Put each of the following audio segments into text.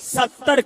70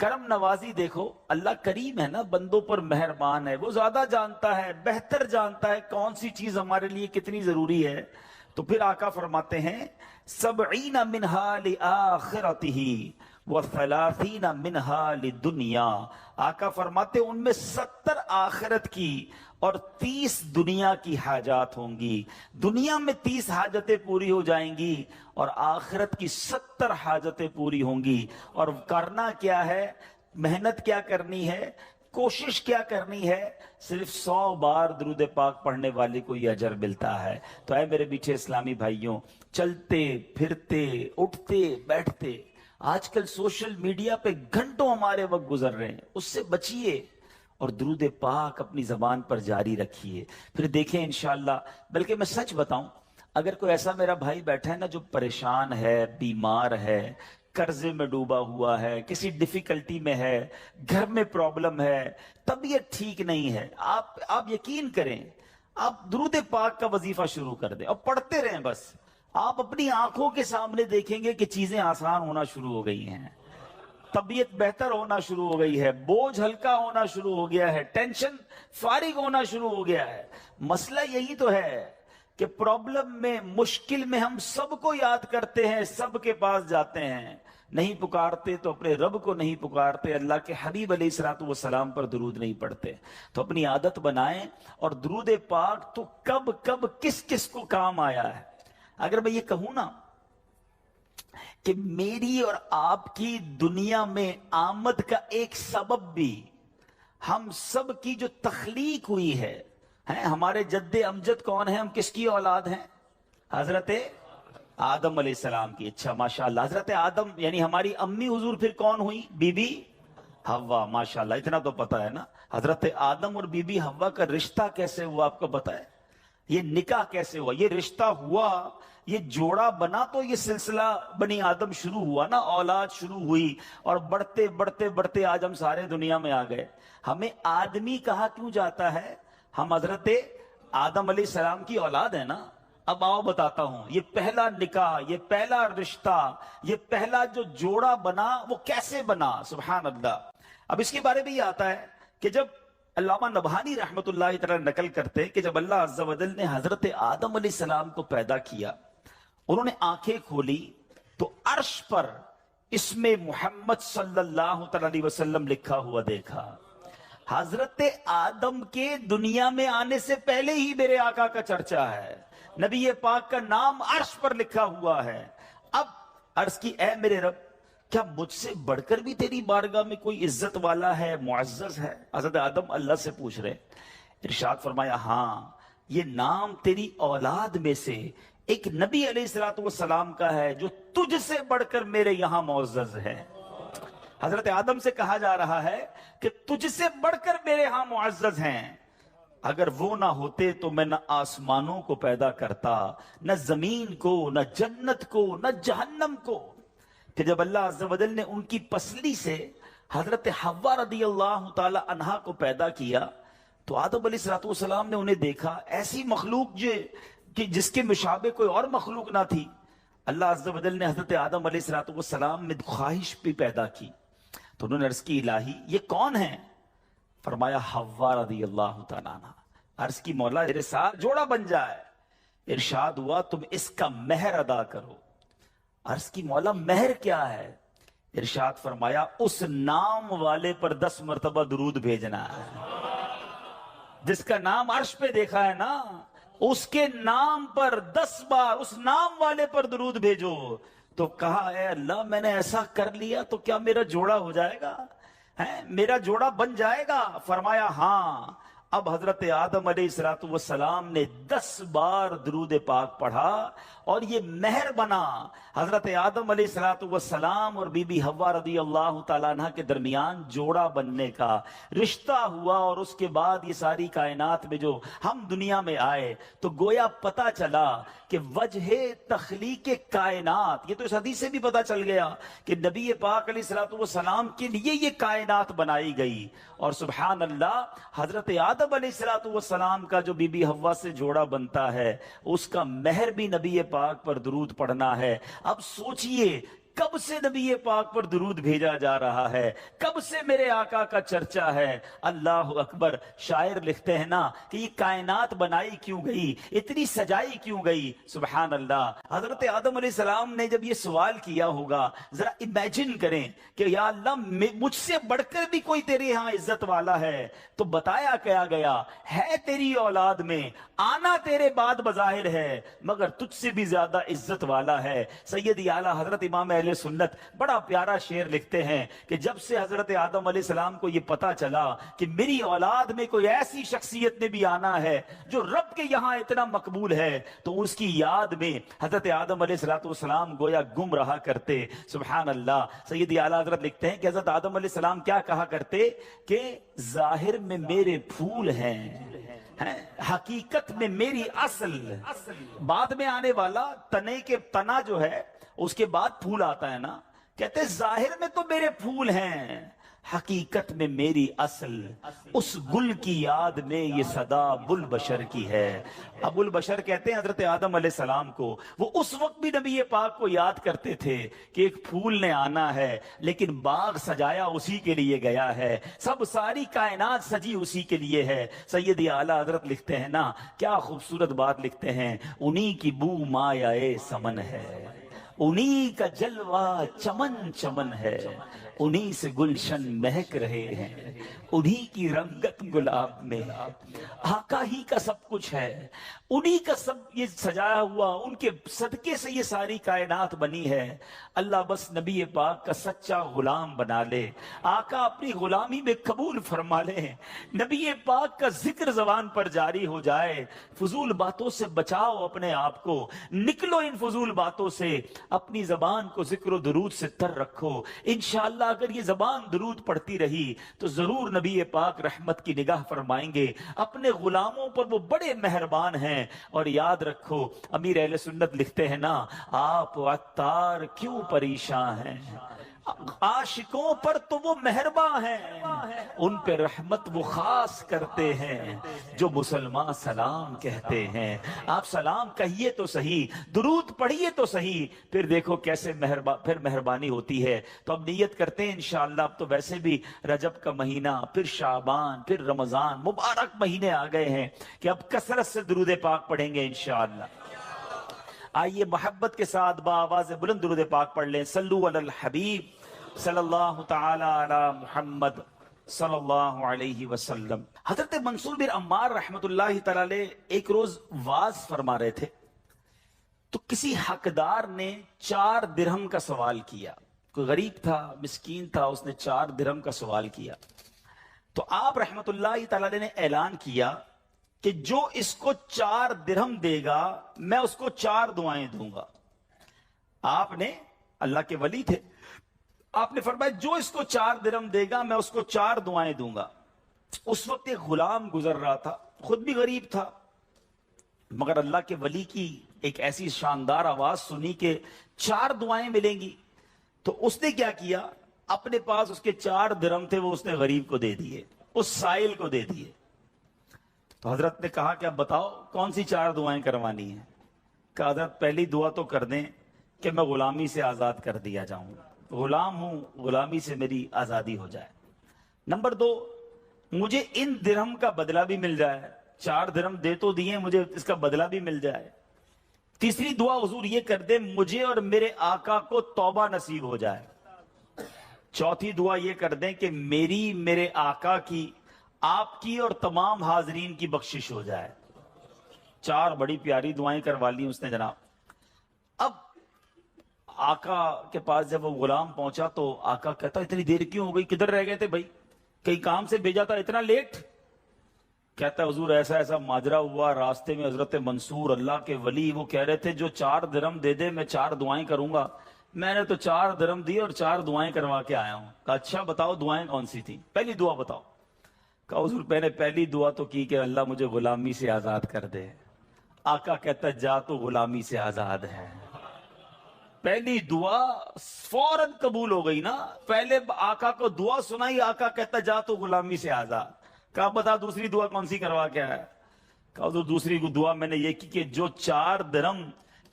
کرم نوازی دیکھو، اللہ کریم ہے نا، بندوں پر مہربان ہے، وہ زیادہ جانتا ہے، بہتر جانتا ہے کون سی چیز ہمارے لیے کتنی ضروری ہے. تو پھر آقا فرماتے ہیں 70 منہا لآخرتہ و30 منہا لدنیا. آقا فرماتے ان میں 70 آخرت کی اور 30 دنیا کی حاجات ہوں گی. دنیا میں 30 حاجتیں پوری ہو جائیں گی اور آخرت کی 70 حاجتیں پوری ہوں گی. اور کرنا کیا ہے، محنت کیا کرنی ہے، کوشش کیا کرنی ہے، صرف 100 بار درود پاک پڑھنے والے کو یہ اجر ملتا ہے. تو اے میرے میٹھے اسلامی بھائیوں، چلتے پھرتے اٹھتے بیٹھتے آج کل سوشل میڈیا پہ گھنٹوں ہمارے وقت گزر رہے ہیں، اس سے بچیے اور درود پاک اپنی زبان پر جاری رکھیے. پھر دیکھیں انشاءاللہ. بلکہ میں سچ بتاؤں، اگر کوئی ایسا میرا بھائی بیٹھا ہے نا جو پریشان ہے، بیمار ہے، قرضے میں ڈوبا ہوا ہے، کسی ڈیفیکلٹی میں ہے، گھر میں پرابلم ہے، طبیعت ٹھیک نہیں ہے، آپ یقین کریں، آپ درود پاک کا وظیفہ شروع کر دیں اور پڑھتے رہیں. بس آپ اپنی آنکھوں کے سامنے دیکھیں گے کہ چیزیں آسان ہونا شروع ہو گئی ہیں، طبیعت بہتر ہونا شروع ہو گئی ہے، بوجھ ہلکا ہونا شروع ہو گیا ہے، ٹینشن فارغ ہونا شروع ہو گیا ہے. مسئلہ یہی تو ہے کہ پرابلم میں، مشکل میں ہم سب کو یاد کرتے ہیں، سب کے پاس جاتے ہیں، نہیں پکارتے تو اپنے رب کو نہیں پکارتے، اللہ کے حبیب علیہ الصلوۃ والسلام پر درود نہیں پڑھتے. تو اپنی عادت بنائیں. اور درود پاک تو کب کب کس کس کو کام آیا ہے. اگر میں یہ کہوں نا کہ میری اور آپ کی دنیا میں آمد کا ایک سبب بھی ہم سب کی جو تخلیق ہوئی ہے، ہمارے جد امجد کون ہیں، ہم کس کی اولاد ہیں؟ حضرت آدم علیہ السلام کی. اچھا ماشاءاللہ، حضرت آدم یعنی ہماری امی حضور پھر کون ہوئی؟ بی بی حوا. ماشاءاللہ، اتنا تو پتا ہے نا. حضرت آدم اور بی بی حوا کا رشتہ کیسے ہوا آپ کو پتا ہے؟ یہ نکاح کیسے ہوا، یہ رشتہ ہوا، یہ جوڑا بنا تو یہ سلسلہ بنی آدم شروع ہوا نا، اولاد شروع ہوئی. اور بڑھتے بڑھتے بڑھتے آج ہم سارے دنیا میں آ گئے. ہمیں آدمی کہا کیوں جاتا ہے؟ ہم حضرت آدم علیہ السلام کی اولاد ہے نا. اب آؤ بتاتا ہوں، یہ پہلا نکاح، یہ پہلا رشتہ، یہ پہلا جو جوڑا بنا وہ کیسے بنا. سبحان اللہ. اب اس کے بارے میں یہ آتا ہے کہ جب علامہ نبہانی رحمت اللہ تعالی نقل کرتے کہ جب اللہ عز و جل نے حضرت آدم علیہ السلام کو پیدا کیا، انہوں نے آنکھیں کھولی تو عرش پر اسم محمد صلی اللہ علیہ وسلم لکھا ہوا دیکھا. حضرت آدم کے دنیا میں آنے سے پہلے ہی میرے آقا کا چرچا ہے، نبی پاک کا نام عرش پر لکھا ہوا ہے. اب عرض کی اے میرے رب، کیا مجھ سے بڑھ کر بھی تیری بارگاہ میں کوئی عزت والا ہے، معزز ہے؟ حضرت آدم اللہ سے پوچھ رہے. ارشاد فرمایا ہاں، یہ نام تیری اولاد میں سے ایک نبی علیہ الصلوۃ والسلام کا ہے جو تجھ سے بڑھ کر میرے یہاں معزز ہے. حضرت آدم سے کہا جا رہا ہے کہ تجھ سے بڑھ کر میرے ہاں معزز ہیں. اگر وہ نہ ہوتے تو میں نہ آسمانوں کو پیدا کرتا، نہ زمین کو، نہ جنت کو، نہ جہنم کو. کہ جب اللہ عز و جل نے ان کی پسلی سے حضرت حوا رضی اللہ تعالی عنہا کو پیدا کیا تو آدم علیہ السلام نے انہیں دیکھا، ایسی مخلوق جس کے مشابہ کوئی اور مخلوق نہ تھی. اللہ عز و جل نے حضرت آدم علیہ السلام میں خواہش بھی پیدا کی. تو انہوں نے عرض کی الہی یہ کون ہے؟ فرمایا حوا رضی اللہ تعالیٰ عنہ. عرض کی مولا میرے ساتھ جوڑا بن جائے. ارشاد ہوا تم اس کا مہر ادا کرو. عرض کی مولا مہر کیا ہے؟ ارشاد فرمایا اس نام والے پر 10 مرتبہ درود بھیجنا ہے. جس کا نام عرش پہ دیکھا ہے نا، اس کے نام پر 10 بار اس نام والے پر درود بھیجو. تو کہا اے اللہ میں نے ایسا کر لیا تو کیا میرا جوڑا ہو جائے گا؟ میرا جوڑا بن جائے گا؟ فرمایا ہاں. اب حضرت آدم علیہ السلام نے 10 بار درود پاک پڑھا اور یہ مہر بنا. حضرت آدم علیہ السلام اور بی بی حوا رضی اللہ تعالیٰ عنہ کے درمیان جوڑا بننے کا رشتہ ہوا. اور اس کے بعد یہ ساری کائنات میں جو ہم دنیا میں آئے تو گویا پتا چلا کہ وجہ تخلیق کائنات، یہ تو اس حدیث سے بھی پتا چل گیا کہ نبی پاک علیہ السلام کے لیے یہ کائنات بنائی گئی. اور سبحان اللہ، حضرت آدم علیہ السلام کا جو بی بی حوا سے جوڑا بنتا ہے اس کا مہر بھی نبی پاک پر درود پڑھنا ہے. اب سوچئے کب سے نبی پاک پر درود بھیجا جا رہا ہے, کب سے میرے آقا کا چرچا ہے. اللہ اکبر. شاعر لکھتے ہیں نا کہ یہ کائنات بنائی کیوں گئی, اتنی سجائی کیوں گئی. سبحان اللہ. حضرت آدم علیہ السلام نے جب یہ سوال کیا ہوگا, ذرا امیجن کریں کہ یا اللہ مجھ سے بڑھ کر بھی کوئی تیرے ہاں عزت والا ہے, تو بتایا کیا گیا ہے تیری اولاد میں, آنا تیرے بعد بظاہر ہے, مگر تجھ سے بھی زیادہ عزت والا ہے. سیدی اعلیٰ حضرت امام اہل سنت بڑا پیارا شعر لکھتے ہیں کہ جب سے حضرت آدم علیہ السلام کو یہ پتا چلا کہ میری اولاد میں کوئی ایسی شخصیت نے بھی آنا ہے جو رب کے یہاں اتنا مقبول ہے, تو اس کی یاد میں حضرت آدم علیہ السلام گویا گم رہا کرتے. سبحان اللہ. سیدی اعلیٰ حضرت لکھتے ہیں کہ حضرت آدم علیہ السلام کیا کہا کرتے کہ ظاہر میں میرے پھول ہیں, حقیقت میں میری اصل. بعد میں آنے والا تنے کے تنا جو ہے اس کے بعد پھول آتا ہے نا, کہتے ظاہر میں تو میرے پھول ہیں, حقیقت میں میری اصل. اس گل کی یاد میں یہ صدا ابو البشر کی ہے. ابو البشر کہتے ہیں حضرت آدم علیہ السلام کو, وہ اس وقت بھی نبی پاک کو یاد کرتے تھے کہ ایک پھول نے آنا ہے, لیکن باغ سجایا اسی کے لیے گیا ہے, سب ساری کائنات سجی اسی کے لیے ہے. سیدی اعلیٰ حضرت لکھتے ہیں نا, کیا خوبصورت بات لکھتے ہیں, انہی کی بو مایہ سمن ہے, انہی کا جلوہ چمن چمن ہے, انہی سے گلشن مہک رہے ہیں, انہی کی رنگت گلاب میں, آقا ہی کا سب کچھ ہے, انہی کا سب یہ سجایا ہوا, ان کے صدقے سے یہ ساری کائنات بنی ہے. اللہ بس نبی پاک کا سچا غلام بنا لے, آقا اپنی غلامی میں قبول فرما لے, نبی پاک کا ذکر زبان پر جاری ہو جائے. فضول باتوں سے بچاؤ اپنے آپ کو, نکلو ان فضول باتوں سے, اپنی زبان کو ذکر و درود سے تر رکھو. انشاءاللہ اگر یہ زبان درود پڑھتی رہی تو ضرور نبی پاک رحمت کی نگاہ فرمائیں گے. اپنے غلاموں پر وہ بڑے مہربان ہیں. اور یاد رکھو, امیر اہل سنت لکھتے ہیں نا, آپ عطار کیوں پریشان ہیں, عاشقوں پر تو وہ مہرباں ہیں, ان پہ رحمت وہ خاص کرتے ہیں جو مسلمان سلام کہتے ہیں. آپ سلام کہیے تو صحیح, درود پڑھیے تو صحیح, پھر دیکھو کیسے پھر مہربانی ہوتی ہے. تو اب نیت کرتے ہیں انشاءاللہ, اب تو ویسے بھی رجب کا مہینہ, پھر شعبان, پھر رمضان, مبارک مہینے آ گئے ہیں کہ اب کثرت سے درود پاک پڑھیں گے انشاءاللہ. آئیے محبت کے ساتھ بآواز بلند درود پاک پڑھ لیں. صلو علی الحبیب صلی اللہ تعالی علی محمد صلی اللہ علیہ وسلم. حضرت منصور بن عمار رحمت اللہ تعالی علیہ ایک روز واز فرما رہے تھے, تو کسی حقدار نے 4 درہم کا سوال کیا. کوئی غریب تھا, مسکین تھا, اس نے 4 درہم کا سوال کیا. تو آپ رحمت اللہ تعالی علیہ نے اعلان کیا کہ جو اس کو 4 درہم دے گا میں اس کو 4 دعائیں دوں گا. آپ نے, اللہ کے ولی تھے, آپ نے فرمایا جو اس کو 4 درہم دے گا میں اس کو 4 دعائیں دوں گا. اس وقت ایک غلام گزر رہا تھا, خود بھی غریب تھا, مگر اللہ کے ولی کی ایک ایسی شاندار آواز سنی کہ 4 دعائیں ملیں گی. تو اس نے کیا کیا, اپنے پاس اس کے 4 درہم تھے, وہ اس نے غریب کو دے دیے, اس سائل کو دے دیے. تو حضرت نے کہا کہ اب بتاؤ کون سی 4 دعائیں کروانی ہیں. کہ حضرت پہلی دعا تو کر دیں کہ میں غلامی سے آزاد کر دیا جاؤں, غلام ہوں, غلامی سے میری آزادی ہو جائے. نمبر 2, مجھے ان درہم کا بدلہ بھی مل جائے, 4 درہم دے تو دیے, مجھے اس کا بدلہ بھی مل جائے. تیسری دعا حضور یہ کر دے مجھے اور میرے آقا کو توبہ نصیب ہو جائے. چوتھی دعا یہ کر دیں کہ میری, میرے آقا کی, آپ کی اور تمام حاضرین کی بخشش ہو جائے. 4 بڑی پیاری دعائیں کروا لی اس نے جناب. اب آقا کے پاس جب وہ غلام پہنچا تو آقا کہتا اتنی دیر کیوں ہو گئی, کدھر رہ گئے تھے بھائی, کئی کام سے بھیجا تھا, اتنا لیٹ. کہتا ہے حضور ایسا ایسا ماجرا ہوا, راستے میں حضرت منصور اللہ کے ولی وہ کہہ رہے تھے جو 4 درہم دے دے میں 4 دعائیں کروں گا. میں نے تو 4 درہم دی اور 4 دعائیں کروا کے آیا ہوں. کہا اچھا بتاؤ دعائیں کون سی تھی, پہلی دعا بتاؤ. کہا حضور میں نے پہلی دعا تو کی کہ اللہ مجھے غلامی سے آزاد کر دے. آقا کہتا جا تو غلامی سے آزاد ہے. پہلی دعا فوراً قبول ہو گئی نا, پہلے آقا کو دعا سنائی, آقا کہتا جا تو غلامی سے آزاد. کہا بتا دوسری دعا کون سی کروا کے آیا. کہا حضور دوسری دعا میں نے یہ کی کہ جو 4 درہم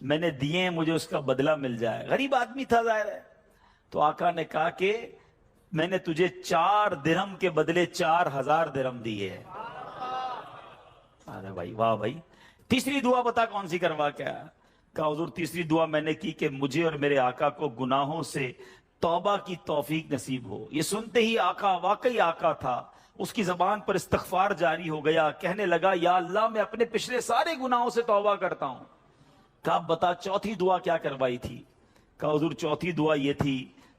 میں نے دیے ہیں مجھے اس کا بدلہ مل جائے. غریب آدمی تھا ظاہر ہے, تو آقا نے کہا کہ میں نے تجھے 4 درہم کے بدلے 4000 درہم دیے. ارے بھائی واہ بھائی. تیسری دعا بتا کون سی کروا کیا؟ کہا حضور تیسری دعا میں نے کی کہ مجھے اور میرے آقا کو گناہوں سے توبہ کی توفیق نصیب ہو. یہ سنتے ہی آقا واقعی آقا تھا، اس کی زبان پر استغفار جاری ہو گیا. کہنے لگا یا اللہ میں اپنے پچھلے سارے گناہوں سے توبہ کرتا ہوں. کہا بتا چوتھی دعا کیا کروائی تھی؟ کہا حضور چوتھی دعا یہ تھی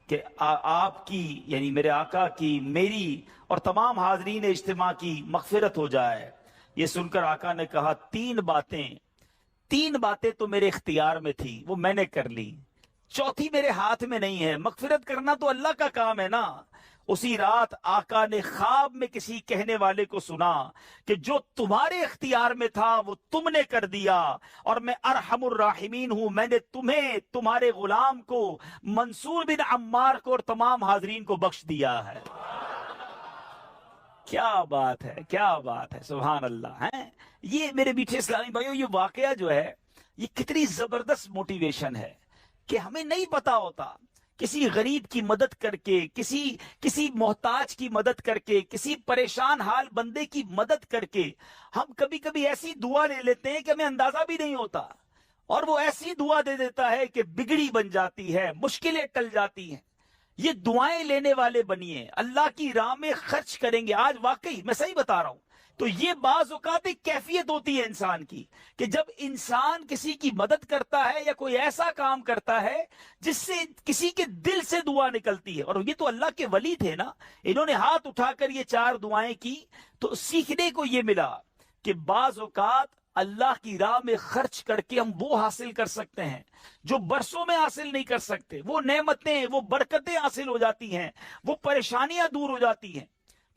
کہ آپ کی یعنی میرے آقا کی، میری اور تمام حاضرین اجتماع کی مغفرت ہو جائے. یہ سن کر آقا نے کہا 3 باتیں تو میرے اختیار میں تھی، وہ میں نے کر لی، چوتھی میرے ہاتھ میں نہیں ہے. مغفرت کرنا تو اللہ کا کام ہے نا. اسی رات آقا نے خواب میں کسی کہنے والے کو سنا کہ جو تمہارے اختیار میں تھا وہ تم نے کر دیا، اور میں ارحم الراحمین ہوں، میں نے تمہیں، تمہارے غلام کو، منصور بن عمار کو اور تمام حاضرین کو بخش دیا ہے. کیا بات ہے، کیا بات ہے، سبحان اللہ. ہیں یہ میرے میٹھے اسلامی بھائیو، یہ واقعہ جو ہے یہ کتنی زبردست موٹیویشن ہے کہ ہمیں نہیں پتا ہوتا. کسی غریب کی مدد کر کے، کسی محتاج کی مدد کر کے، کسی پریشان حال بندے کی مدد کر کے ہم کبھی کبھی ایسی دعا لے لیتے ہیں کہ ہمیں اندازہ بھی نہیں ہوتا، اور وہ ایسی دعا دے دیتا ہے کہ بگڑی بن جاتی ہے، مشکلیں ٹل جاتی ہیں. یہ دعائیں لینے والے بنیے، اللہ کی راہ میں خرچ کریں گے. آج واقعی میں صحیح بتا رہا ہوں. تو یہ بعض اوقات ایک کیفیت ہوتی ہے انسان کی کہ جب انسان کسی کی مدد کرتا ہے یا کوئی ایسا کام کرتا ہے جس سے کسی کے دل سے دعا نکلتی ہے. اور یہ تو اللہ کے ولی تھے نا، انہوں نے ہاتھ اٹھا کر یہ 4 دعائیں کی. تو سیکھنے کو یہ ملا کہ بعض اوقات اللہ کی راہ میں خرچ کر کے ہم وہ حاصل کر سکتے ہیں جو برسوں میں حاصل نہیں کر سکتے. وہ نعمتیں، وہ برکتیں حاصل ہو جاتی ہیں، وہ پریشانیاں دور ہو جاتی ہیں.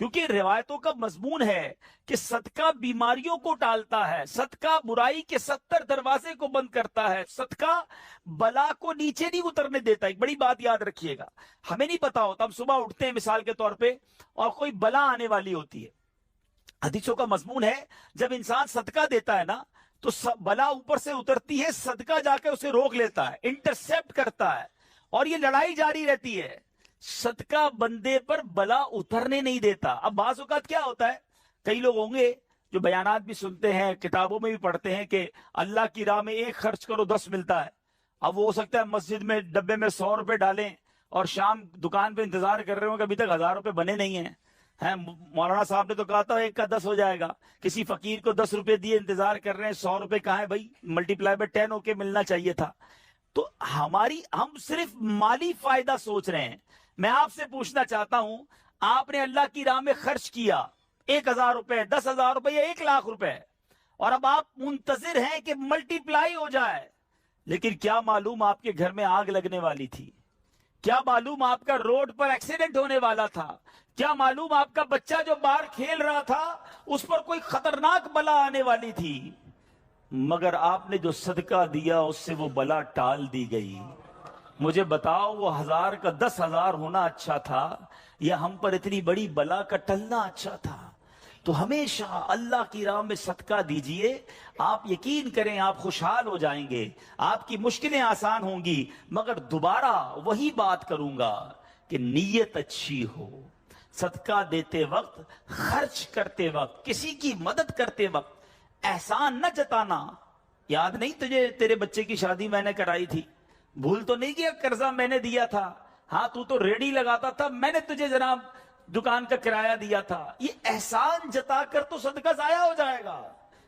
کیونکہ روایتوں کا مضمون ہے کہ صدقہ بیماریوں کو ٹالتا ہے، صدقہ برائی کے 70 دروازے کو بند کرتا ہے، صدقہ بلا کو نیچے نہیں اترنے دیتا. ایک بڑی بات یاد رکھیے گا، ہمیں نہیں پتا ہوتا، ہم صبح اٹھتے ہیں مثال کے طور پہ اور کوئی بلا آنے والی ہوتی ہے. حدیثوں کا مضمون ہے جب انسان صدقہ دیتا ہے نا تو بلا اوپر سے اترتی ہے، صدقہ جا کے اسے روک لیتا ہے، انٹرسیپٹ کرتا ہے، اور یہ لڑائی جاری رہتی ہے. صدقہ بندے پر بلا اترنے نہیں دیتا. اب بعض اوقات کیا ہوتا ہے، کئی لوگ ہوں گے جو بیانات بھی سنتے ہیں، کتابوں میں بھی پڑھتے ہیں کہ اللہ کی راہ میں 1 خرچ کرو 10 ملتا ہے. اب وہ ہو سکتا ہے مسجد میں ڈبے میں 100 روپے ڈالیں اور شام دکان پہ انتظار کر رہے ہوں کہ ابھی تک 1000 روپے بنے نہیں ہیں. مولانا صاحب نے تو کہا تھا 1 کا 10 ہو جائے گا. کسی فقیر کو 10 روپے دیے، انتظار کر رہے ہیں، 100 روپے کہاں ہے بھائی، ملٹی پلائی بائی 10 ہو کے ملنا چاہیے تھا. تو ہم صرف مالی فائدہ سوچ رہے ہیں. میں آپ سے پوچھنا چاہتا ہوں، آپ نے اللہ کی راہ میں خرچ کیا 1000 روپے، 10,000 روپے یا 1,00,000 روپے، اور اب آپ منتظر ہیں کہ ملٹی پلائی ہو جائے. لیکن کیا معلوم آپ کے گھر میں آگ لگنے والی تھی، کیا معلوم آپ کا روڈ پر ایکسیڈنٹ ہونے والا تھا، کیا معلوم آپ کا بچہ جو باہر کھیل رہا تھا اس پر کوئی خطرناک بلا آنے والی تھی. مگر آپ نے جو صدقہ دیا اس سے وہ بلا ٹال دی گئی. مجھے بتاؤ وہ 1000 کا 10,000 ہونا اچھا تھا یا ہم پر اتنی بڑی بلا کا ٹلنا اچھا تھا؟ تو ہمیشہ اللہ کی راہ میں صدقہ دیجئے. آپ یقین کریں آپ خوشحال ہو جائیں گے، آپ کی مشکلیں آسان ہوں گی. مگر دوبارہ وہی بات کروں گا کہ نیت اچھی ہو. صدقہ دیتے وقت، خرچ کرتے وقت، کسی کی مدد کرتے وقت احسان نہ جتانا. یاد نہیں تجھے تیرے بچے کی شادی میں نے کرائی تھی؟ بھول تو نہیں کیا قرضہ میں نے دیا تھا؟ ہاں تو ریڈی لگاتا تھا، میں نے تجھے جناب دکان کا کرایہ دیا تھا. یہ احسان جتا کر تو صدقہ ضائع ہو جائے گا.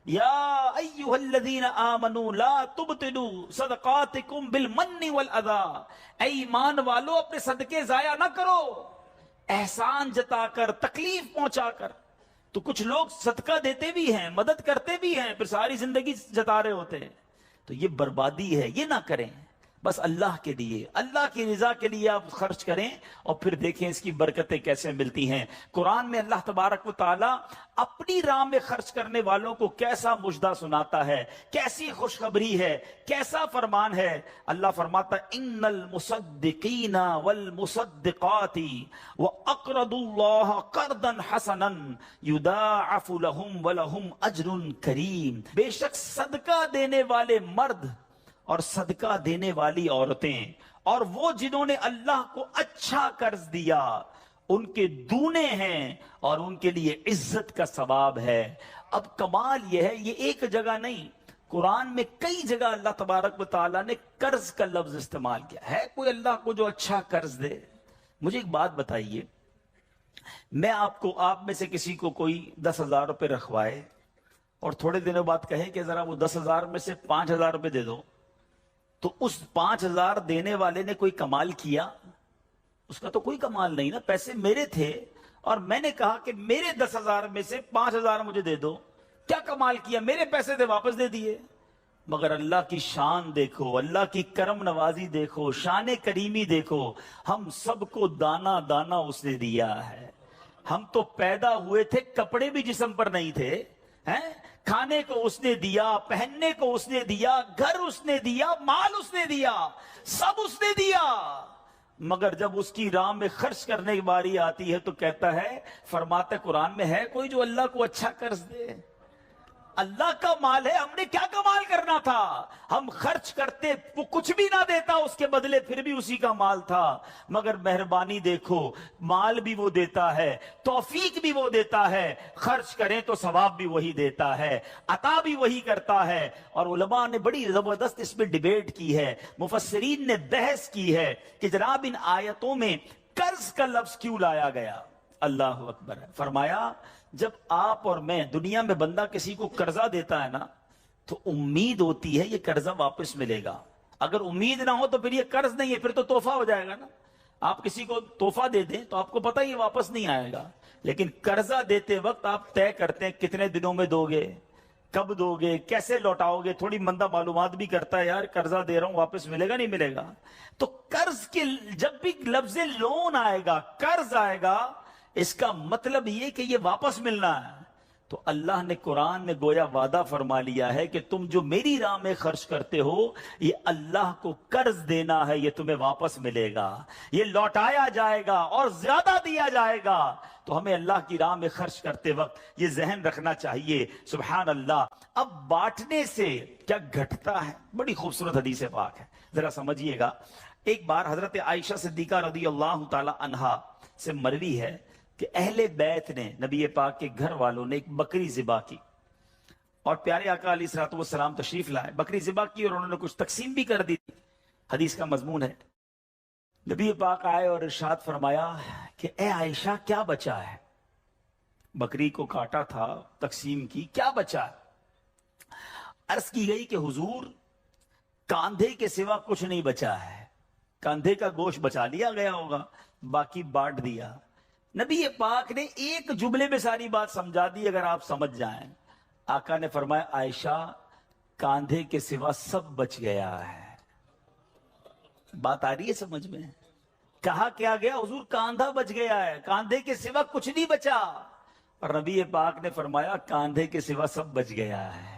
یا ایھا الذین آمنوا لا تبطلوا صدقاتکم بالمن والاذی. اے ایمان والو اپنے صدقے ضائع نہ کرو احسان جتا کر، تکلیف پہنچا کر. تو کچھ لوگ صدقہ دیتے بھی ہیں، مدد کرتے بھی ہیں، پھر ساری زندگی جتا رہے ہوتے ہیں. تو یہ بربادی ہے، یہ نہ کریں. بس اللہ کے لیے، اللہ کی رضا کے لیے آپ خرچ کریں اور پھر دیکھیں اس کی برکتیں کیسے ملتی ہیں. قرآن میں اللہ تبارک و تعالی اپنی راہ میں خرچ کرنے والوں کو کیسا مژدہ سناتا ہے، کیسی خوشخبری ہے، کیسا فرمان ہے. اللہ فرماتا ہے ان المصدقین والمصدقات واقرضوا اللہ قرضا حسنا یضاعف لهم ولهم اجر کریم. بے شک صدقہ دینے والے مرد اور صدقہ دینے والی عورتیں اور وہ جنہوں نے اللہ کو اچھا قرض دیا ان کے دونے ہیں اور ان کے لیے عزت کا ثواب ہے. اب کمال یہ ہے، یہ ایک جگہ نہیں، قرآن میں کئی جگہ اللہ تبارک و تعالیٰ نے قرض کا لفظ استعمال کیا ہے. کوئی اللہ کو جو اچھا قرض دے. مجھے ایک بات بتائیے، میں آپ میں سے کسی کو کوئی 10,000 روپے رکھوائے اور تھوڑے دنوں بعد کہے کہ ذرا وہ 10,000 میں سے 5,000 روپے دے دو، تو اس 5,000 دینے والے نے کوئی کمال کیا؟ اس کا تو کوئی کمال نہیں نا. پیسے میرے تھے اور میں نے کہا کہ میرے 10,000 میں سے 5,000 مجھے دے دو. کیا کمال کیا؟ میرے پیسے تھے، واپس دے دیے. مگر اللہ کی شان دیکھو، اللہ کی کرم نوازی دیکھو، شان کریمی دیکھو. ہم سب کو دانا دانا اس نے دیا ہے. ہم تو پیدا ہوئے تھے، کپڑے بھی جسم پر نہیں تھے، کھانے کو اس نے دیا، پہننے کو اس نے دیا، گھر اس نے دیا، مال اس نے دیا، سب اس نے دیا. مگر جب اس کی راہ میں خرچ کرنے کی باری آتی ہے تو کہتا ہے، فرماتا قرآن میں ہے کوئی جو اللہ کو اچھا قرض دے؟ اللہ کا مال ہے، ہم نے کیا کمال کرنا تھا؟ ہم خرچ کرتے، وہ کچھ بھی نہ دیتا اس کے بدلے، پھر بھی اسی کا مال تھا. مگر مہربانی دیکھو، مال بھی وہ دیتا ہے، توفیق بھی وہ دیتا ہے، خرچ کریں تو ثواب بھی وہی دیتا ہے، عطا بھی وہی کرتا ہے. اور علماء نے بڑی زبردست اس میں ڈیبیٹ کی ہے، مفسرین نے بحث کی ہے کہ جناب ان آیتوں میں قرض کا لفظ کیوں لایا گیا. اللہ اکبر. فرمایا جب آپ اور میں، دنیا میں بندہ کسی کو قرضہ دیتا ہے نا تو امید ہوتی ہے یہ قرضہ واپس ملے گا. اگر امید نہ ہو تو پھر یہ قرض نہیں ہے، پھر تو تحفہ ہو جائے گا نا. آپ کسی کو تحفہ دے دیں تو آپ کو پتہ یہ واپس نہیں آئے گا. لیکن قرضہ دیتے وقت آپ طے کرتے ہیں کتنے دنوں میں دو گے، کب دو گے، کیسے لوٹاؤ گے. تھوڑی بندہ معلومات بھی کرتا ہے، یار قرضہ دے رہا ہوں، واپس ملے گا نہیں ملے گا. تو قرض کے جب بھی لفظ لون آئے گا، قرض آئے گا، اس کا مطلب یہ کہ یہ واپس ملنا ہے. تو اللہ نے قرآن میں گویا وعدہ فرما لیا ہے کہ تم جو میری راہ میں خرچ کرتے ہو، یہ اللہ کو قرض دینا ہے، یہ تمہیں واپس ملے گا، یہ لوٹایا جائے گا اور زیادہ دیا جائے گا. تو ہمیں اللہ کی راہ میں خرچ کرتے وقت یہ ذہن رکھنا چاہیے. سبحان اللہ. اب بانٹنے سے کیا گھٹتا ہے؟ بڑی خوبصورت حدیث پاک ہے، ذرا سمجھیے گا. ایک بار حضرت عائشہ صدیقہ رضی اللہ تعالی عنہا سے مروی ہے کہ اہل بیت نے، نبی پاک کے گھر والوں نے ایک بکری ذبح کی اور پیارے آقا علیہ الصلوۃ والسلام تشریف لائے. بکری ذبح کی اور انہوں نے کچھ تقسیم بھی کر دی. حدیث کا مضمون ہے، نبی پاک آئے اور ارشاد فرمایا کہ اے عائشہ کیا بچا ہے؟ بکری کو کاٹا تھا، تقسیم کی، کیا بچا ہے؟ عرض کی گئی کہ حضور کاندھے کے سوا کچھ نہیں بچا ہے. کاندھے کا گوشت بچا لیا گیا ہوگا، باقی بانٹ دیا. نبی پاک نے ایک جملے میں ساری بات سمجھا دی، اگر آپ سمجھ جائیں. آقا نے فرمایا عائشہ کاندھے کے سوا سب بچ گیا ہے. بات آ رہی ہے سمجھ میں؟ کہا کیا گیا؟ حضور کاندھا بچ گیا ہے، کاندھے کے سوا کچھ نہیں بچا. اور نبی پاک نے فرمایا کاندھے کے سوا سب بچ گیا ہے،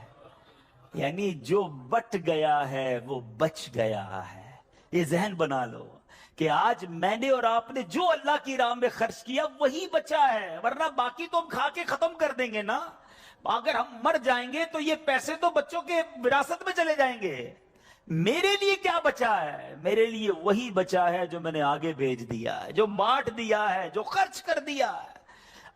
یعنی جو بٹ گیا ہے وہ بچ گیا ہے. یہ ذہن بنا لو کہ آج میں نے اور آپ نے جو اللہ کی راہ میں خرچ کیا وہی بچا ہے، ورنہ باقی تو ہم کھا کے ختم کر دیں گے نا. اگر ہم مر جائیں گے تو یہ پیسے تو بچوں کے وراثت میں چلے جائیں گے. میرے لیے کیا بچا ہے؟ میرے لیے وہی بچا ہے جو میں نے آگے بھیج دیا ہے، جو بانٹ دیا ہے، جو خرچ کر دیا ہے.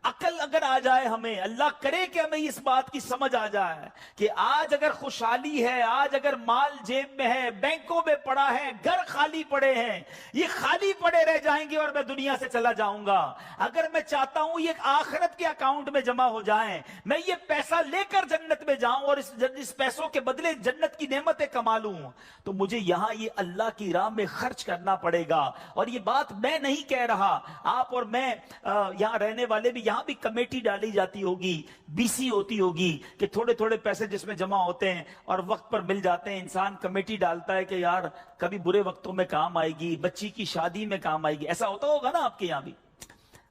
عقل اگر آ جائے ہمیں، اللہ کرے کہ ہمیں اس بات کی سمجھ آ جائے کہ آج اگر خوشحالی ہے، آج اگر مال جیب میں ہے، بینکوں میں پڑا ہے، گھر خالی پڑے ہیں، یہ خالی پڑے رہ جائیں گے اور میں دنیا سے چلا جاؤں گا. اگر میں چاہتا ہوں یہ آخرت کے اکاؤنٹ میں جمع ہو جائیں، میں یہ پیسہ لے کر جنت میں جاؤں اور اس پیسوں کے بدلے جنت کی نعمتیں کما لوں، تو مجھے یہاں یہ اللہ کی راہ میں خرچ کرنا پڑے گا. اور یہ بات میں نہیں کہہ رہا، آپ اور میں یہاں رہنے والے بھی، یہاں بھی کمیٹی ڈالی جاتی ہوگی، بی سی ہوتی ہوگی کہ تھوڑے تھوڑے پیسے جس میں جمع ہوتے ہیں اور وقت پر مل جاتے ہیں. انسان کمیٹی ڈالتا ہے کہ یار کبھی برے وقتوں میں کام آئے گی، بچی کی شادی میں کام آئے گی. ایسا ہوتا ہوگا نا آپ کے یہاں بھی.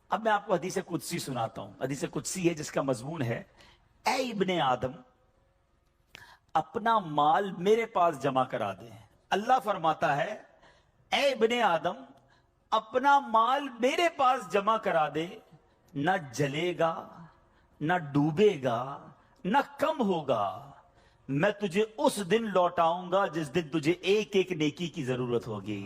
اب میں آپ کو حدیث قدسی سناتا ہوں. حدیث قدسی ہے جس کا مضمون ہے اے ابن آدم اپنا مال میرے پاس جمع کرا دے. اللہ فرماتا ہے اے ابن آدم اپنا مال میرے پاس جمع کرا دے، نہ جلے گا، نہ ڈوبے گا، نہ کم ہوگا. میں تجھے اس دن لوٹاؤں گا جس دن تجھے ایک ایک نیکی کی ضرورت ہوگی.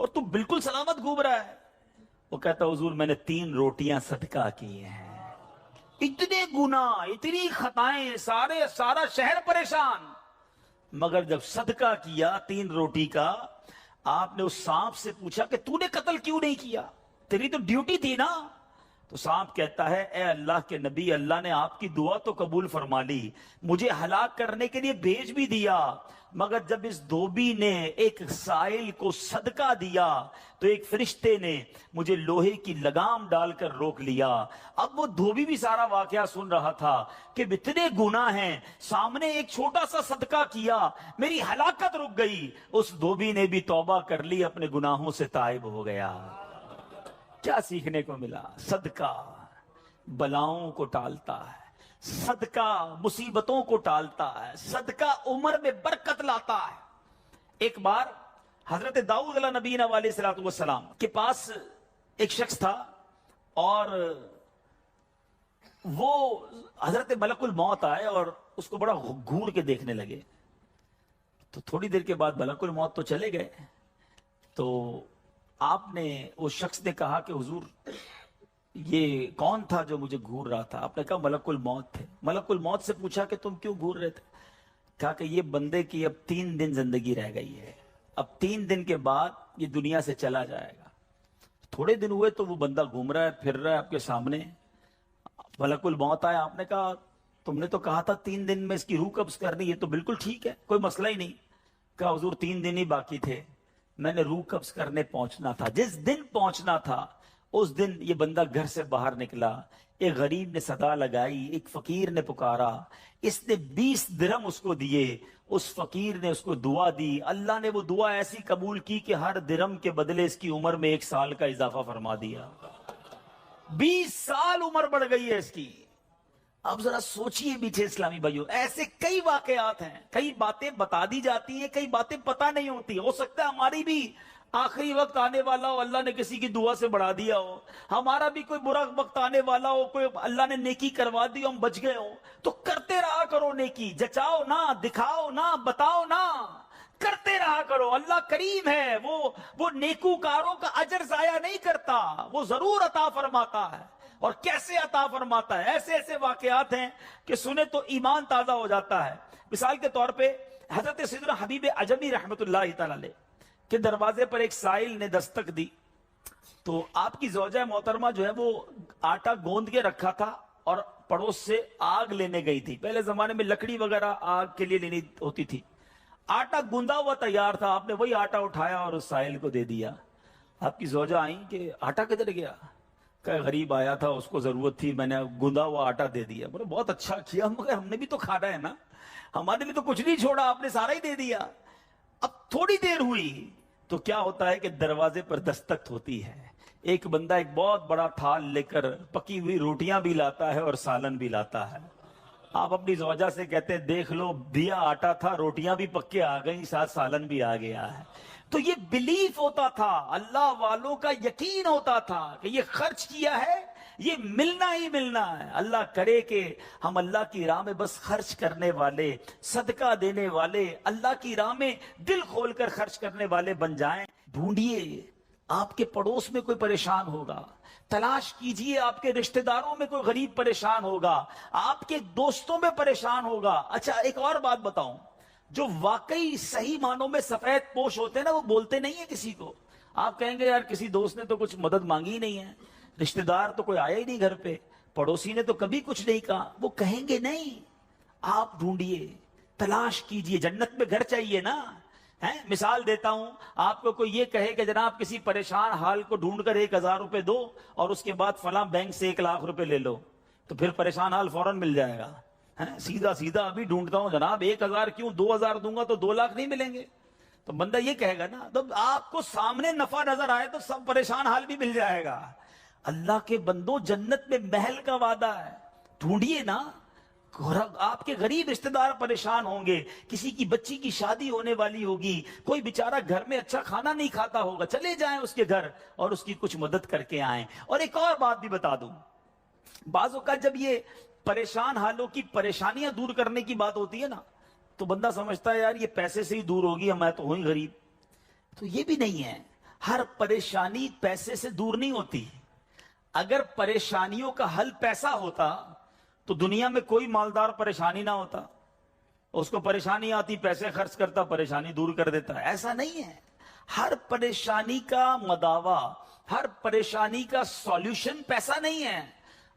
اور تو بالکل سلامت گھوم رہا ہے. وہ کہتا حضور میں نے 3 روٹیاں صدقہ کی ہیں. اتنے گناہ، اتنی خطائیں، سارا شہر پریشان، مگر جب صدقہ کیا 3 روٹی کا، آپ نے اس سانپ سے پوچھا کہ تو نے قتل کیوں نہیں کیا، تیری تو ڈیوٹی تھی نا. تو سانپ کہتا ہے اے اللہ کے نبی، اللہ نے آپ کی دعا تو قبول فرما لی، مجھے ہلاک کرنے کے لیے بھیج بھی دیا، مگر جب اس دھوبی نے ایک سائل کو صدقہ دیا تو ایک فرشتے نے مجھے لوہے کی لگام ڈال کر روک لیا. اب وہ دھوبی بھی سارا واقعہ سن رہا تھا کہ اتنے گناہ ہیں، سامنے ایک چھوٹا سا صدقہ کیا، میری ہلاکت رک گئی. اس دھوبی نے بھی توبہ کر لی، اپنے گناہوں سے تائب ہو گیا. کیا سیکھنے کو ملا؟ صدقہ بلاؤں کو ٹالتا ہے، صدقہ مصیبتوں کو ٹالتا ہے، صدقہ عمر میں برکت لاتا ہے. ایک بار حضرت داؤد علیہ نبی علیہ الصلوۃ والسلام کے پاس ایک شخص تھا، اور وہ حضرت ملک الموت آئے اور اس کو بڑا گھور کے دیکھنے لگے. تو تھوڑی دیر کے بعد ملک الموت تو چلے گئے. تو آپ نے، اس شخص نے کہا کہ حضور یہ کون تھا جو مجھے گھور رہا تھا؟ آپ نے کہا ملک الموت تھے. ملک الموت سے پوچھا کہ تم کیوں گھور رہے تھے؟ کہا کہ یہ بندے کی اب 3 دن زندگی رہ گئی ہے، اب 3 دن کے بعد یہ دنیا سے چلا جائے گا. تھوڑے دن ہوئے تو وہ بندہ گھوم رہا ہے، پھر رہا ہے آپ کے سامنے. ملک الموت آیا، آپ نے کہا تم نے تو کہا تھا 3 دن میں اس کی روح قبض کرنی ہے، تو بالکل ٹھیک ہے، کوئی مسئلہ ہی نہیں. کہا حضور 3 دن ہی باقی تھے، میں نے روح قبض کرنے پہنچنا تھا. جس دن پہنچنا تھا اس دن یہ بندہ گھر سے باہر نکلا، ایک غریب نے صدا لگائی، ایک فقیر نے پکارا، اس نے 20 درہم اس کو دیے. اس فقیر نے اس کو دعا دی، اللہ نے وہ دعا ایسی قبول کی کہ ہر درہم کے بدلے اس کی عمر میں 1 سال کا اضافہ فرما دیا. 20 سال عمر بڑھ گئی ہے اس کی. اب ذرا سوچئے میٹھے اسلامی بھائیوں، ایسے کئی واقعات ہیں، کئی باتیں بتا دی جاتی ہیں، کئی باتیں پتہ نہیں ہوتی. ہو سکتا ہے ہماری بھی آخری وقت آنے والا ہو، اللہ نے کسی کی دعا سے بڑھا دیا ہو، ہمارا بھی کوئی برا وقت آنے والا ہو، کوئی اللہ نے نیکی کروا دی، ہم بچ گئے ہو. تو کرتے رہا کرو نیکی، جچاؤ نہ، دکھاؤ نہ، بتاؤ نہ، کرتے رہا کرو. اللہ کریم ہے، وہ نیکوکاروں کا اجر ضائع نہیں کرتا، وہ ضرور عطا فرماتا ہے. اور کیسے عطا فرماتا ہے؟ ایسے ایسے واقعات ہیں کہ سنے تو ایمان تازہ ہو جاتا ہے. مثال کے طور پہ حضرت سیدنا حبیب عجمی رحمت اللہ تعالی علیہ کے دروازے پر ایک سائل نے دستک دی. تو آپ کی زوجہ محترمہ جو ہے وہ آٹا گوندھ کے رکھا تھا اور پڑوس سے آگ لینے گئی تھی. پہلے زمانے میں لکڑی وغیرہ آگ کے لیے لینی ہوتی تھی. آٹا گوندا ہوا تیار تھا، آپ نے وہی آٹا اٹھایا اور اس سائل کو دے دیا. آپ کی زوجہ آئیں کہ آٹا کدھر گیا؟ کہ غریب آیا تھا، اس کو ضرورت تھی، میں نے گوندا ہوا آٹا دے دیا. بولے بہت اچھا کیا، مگر ہم نے بھی تو کھانا ہے نا، ہمارے لیے تو کچھ نہیں چھوڑا، آپ نے سارا ہی دے دیا. اب تھوڑی دیر ہوئی تو کیا ہوتا ہے کہ دروازے پر دستک ہوتی ہے. ایک بندہ ایک بہت بڑا تھال لے کر پکی ہوئی روٹیاں بھی لاتا ہے اور سالن بھی لاتا ہے. آپ اپنی زوجہ سے کہتے ہیں دیکھ لو، دیا آٹا تھا، روٹیاں بھی پکے آ گئی، ساتھ سالن بھی آ گیا ہے. تو یہ بلیف ہوتا تھا، اللہ والوں کا یقین ہوتا تھا کہ یہ خرچ کیا ہے، یہ ملنا ہی ملنا ہے. اللہ کرے کہ ہم اللہ کی راہ میں بس خرچ کرنے والے، صدقہ دینے والے، اللہ کی راہ میں دل کھول کر خرچ کرنے والے بن جائیں. ڈھونڈیے آپ کے پڑوس میں کوئی پریشان ہوگا، تلاش کیجئے آپ کے رشتہ داروں میں کوئی غریب پریشان ہوگا، آپ کے دوستوں میں پریشان ہوگا. اچھا ایک اور بات بتاؤں، جو واقعی صحیح معنوں میں سفید پوش ہوتے ہیں نا، وہ بولتے نہیں ہیں کسی کو. آپ کہیں گے یار کسی دوست نے تو کچھ مدد مانگی ہی نہیں ہے، رشتہ دار تو کوئی آیا ہی نہیں گھر پہ، پڑوسی نے تو کبھی کچھ نہیں کہا، وہ کہیں گے نہیں. آپ ڈھونڈیے، تلاش کیجئے. جنت میں گھر چاہیے نا. مثال دیتا ہوں، آپ کو کوئی یہ کہے کہ جناب کسی پریشان حال کو ڈھونڈ کر 1000 روپے دو اور اس کے بعد فلاں بینک سے 1 لاکھ روپے لے لو، تو پھر پریشان حال فوراً مل جائے گا. سیدھا ابھی ڈھونڈتا ہوں جناب 1000 کیوں، 2000 دوں گا تو 2 لاکھ نہیں ملیں گے. تو بندہ یہ کہے گا نا. تو آپ کو سامنے نفع نظر آئے تو سب پریشان حال بھی مل جائے گا. اللہ کے بندوں، جنت میں محل کا وعدہ ہے، ڈھونڈیے نا. آپ کے غریب رشتہ دار پریشان ہوں گے، کسی کی بچی کی شادی ہونے والی ہوگی، کوئی بیچارہ گھر میں اچھا کھانا نہیں کھاتا ہوگا، چلے جائیں اس کے گھر اور اس کی کچھ مدد کر کے آئیں. اور ایک اور بات بھی بتا دوں، بعض اوقات جب یہ پریشان حالوں کی پریشانیاں دور کرنے کی بات ہوتی ہے نا، تو بندہ سمجھتا ہے یار یہ پیسے سے ہی دور ہوگی، میں تو ہوں ہی غریب. تو یہ بھی نہیں ہے. ہر پریشانی پیسے سے دور نہیں ہوتی. اگر پریشانیوں کا حل پیسہ ہوتا تو دنیا میں کوئی مالدار پریشانی نہ ہوتا. اس کو پریشانی آتی پیسے خرچ کرتا پریشانی دور کر دیتا. ایسا نہیں ہے. ہر پریشانی کا مداوا, ہر پریشانی کا سولوشن پیسہ نہیں ہے.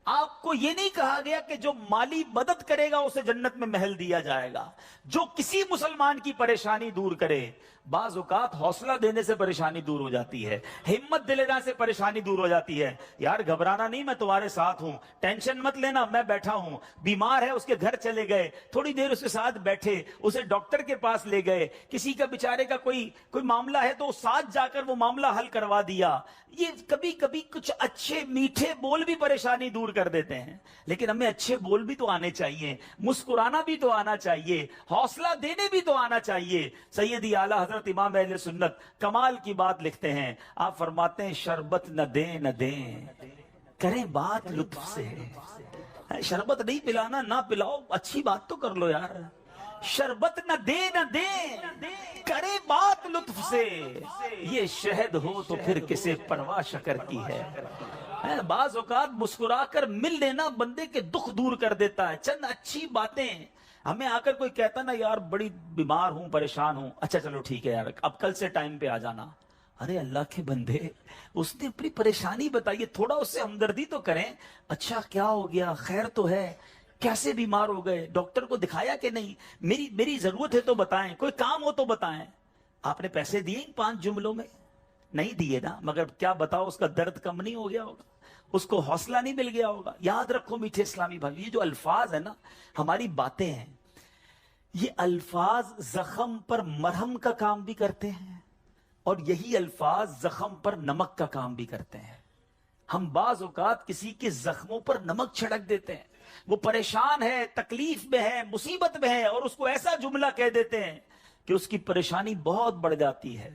آپ کو یہ نہیں کہا گیا کہ جو مالی مدد کرے گا اسے جنت میں محل دیا جائے گا. جو کسی مسلمان کی پریشانی دور کرے, بعض اوقات حوصلہ دینے سے پریشانی دور ہو جاتی ہے, ہمت دلانے سے پریشانی دور ہو جاتی ہے. یار گھبرانا نہیں, میں تمہارے ساتھ ہوں, ٹینشن مت لینا, میں بیٹھا ہوں. بیمار ہے اس کے گھر چلے گئے, تھوڑی دیر اس کے ساتھ بیٹھے, اسے ڈاکٹر کے پاس لے گئے. کسی کا بیچارے کا کوئی معاملہ ہے تو ساتھ جا کر وہ معاملہ حل کروا دیا. یہ کبھی کبھی کچھ اچھے میٹھے بول بھی پریشانی دور کر دیتے ہیں. لیکن ہمیں اچھے بول بھی تو آنے چاہیے, مسکرانا بھی تو آنا چاہیے, حوصلہ دینے بھی تو آنا چاہیے. سیدی اعلیٰ حضرت امام اہل سنت کمال کی بات لکھتے ہیں. آپ فرماتے ہیں شربت نہ دیں نہ دیں, کریں بات لطف سے. شربت نہیں پلانا, نہ پلاؤ, اچھی بات تو کر لو یار. شربت نہ دے نہ دے, کرے بات لطف سے. یہ شہد ہو تو پھر کسے پرواہ شکر کی ہے. بعض اوقات مسکرا کر مل لینا بندے کے دکھ دور کر دیتا ہے. چند اچھی باتیں. ہمیں آ کر کوئی کہتا نا یار بڑی بیمار ہوں, پریشان ہوں, اچھا چلو ٹھیک ہے یار اب کل سے ٹائم پہ آ جانا. ارے اللہ کے بندے, اس نے اپنی پریشانی بتائی, تھوڑا اس سے ہمدردی تو کریں. اچھا کیا ہو گیا, خیر تو ہے, کیسے بیمار ہو گئے, ڈاکٹر کو دکھایا کہ نہیں, میری ضرورت ہے تو بتائیں, کوئی کام ہو تو بتائیں. آپ نے پیسے دیے 5 جملوں میں؟ نہیں دیے نا, مگر کیا بتاؤ اس کا درد کم نہیں ہو گیا ہوگا, اس کو حوصلہ نہیں مل گیا ہوگا. یاد رکھو میٹھے اسلامی بھائی, یہ جو الفاظ ہیں نا, ہماری باتیں ہیں, یہ الفاظ زخم پر مرہم کا کام بھی کرتے ہیں اور یہی الفاظ زخم پر نمک کا کام بھی کرتے ہیں. ہم بعض اوقات کسی کے زخموں پر نمک چھڑک دیتے ہیں. وہ پریشان ہے, تکلیف میں ہے, مصیبت میں ہے, اور اس کو ایسا جملہ کہہ دیتے ہیں کہ اس کی پریشانی بہت بڑھ جاتی ہے.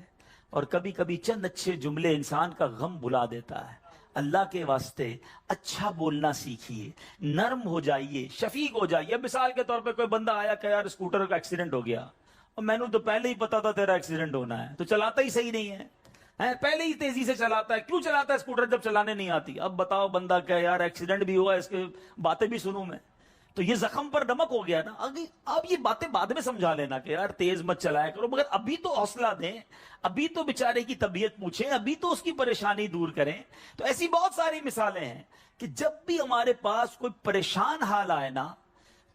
اور کبھی کبھی چند اچھے جملے انسان کا غم بھلا دیتا ہے. اللہ کے واسطے اچھا بولنا سیکھیے, نرم ہو جائیے, شفیق ہو جائیے. مثال کے طور پہ کوئی بندہ آیا کہ یار اسکوٹر کا ایکسیڈنٹ ہو گیا, اور میں نے تو پہلے ہی پتا تھا تیرا ایکسیڈنٹ ہونا ہے, تو چلاتا ہی صحیح نہیں ہے, پہلے ہی تیزی سے چلاتا ہے. کیوں چلاتا ہے اسکوٹر جب چلانے نہیں آتی؟ اب بتاؤ بندہ کہ یار ایکسیڈنٹ بھی ہوا, اس کے باتیں بھی سنوں میں, تو یہ زخم پر نمک ہو گیا نا. اب یہ باتیں بعد میں سمجھا لینا کہ یار تیز مت چلایا کرو, مگر ابھی تو حوصلہ دیں, ابھی تو بیچارے کی طبیعت پوچھیں, ابھی تو اس کی پریشانی دور کریں. تو ایسی بہت ساری مثالیں ہیں کہ جب بھی ہمارے پاس کوئی پریشان حال آئے نا,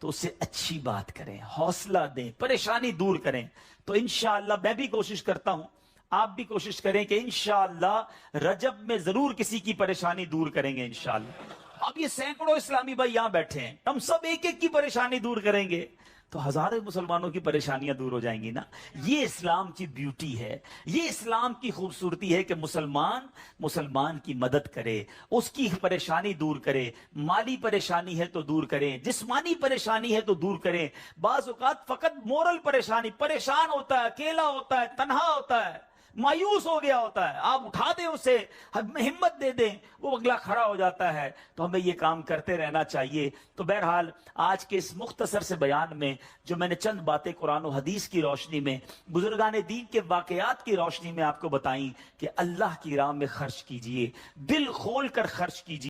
تو اسے اچھی بات کریں, حوصلہ دیں, پریشانی دور کریں. تو انشاءاللہ میں بھی کوشش کرتا ہوں, آپ بھی کوشش کریں کہ انشاءاللہ رجب میں ضرور کسی کی پریشانی دور کریں گے انشاءاللہ. اب یہ سینکڑوں اسلامی بھائی یہاں بیٹھے ہیں, ہم سب ایک ایک کی پریشانی دور کریں گے تو ہزاروں مسلمانوں کی پریشانیاں دور ہو جائیں گی نا. یہ اسلام کی بیوٹی ہے, یہ اسلام کی خوبصورتی ہے کہ مسلمان کی مدد کرے, اس کی پریشانی دور کرے. مالی پریشانی ہے تو دور کریں, جسمانی پریشانی ہے تو دور کریں. بعض اوقات فقط مورل پریشانی, پریشان ہوتا ہے, اکیلا ہوتا ہے, تنہا ہوتا ہے, مایوس ہو گیا ہوتا ہے, آپ اٹھا دیں اسے, ہمت دے دیں, وہ اگلا کھڑا ہو جاتا ہے. تو ہمیں یہ کام کرتے رہنا چاہیے. تو بہرحال آج کے اس مختصر سے بیان میں جو میں نے چند باتیں قرآن و حدیث کی روشنی میں, بزرگان دین کے واقعات کی روشنی میں آپ کو بتائیں کہ اللہ کی راہ میں خرچ کیجئے, دل کھول کر خرچ کیجئے.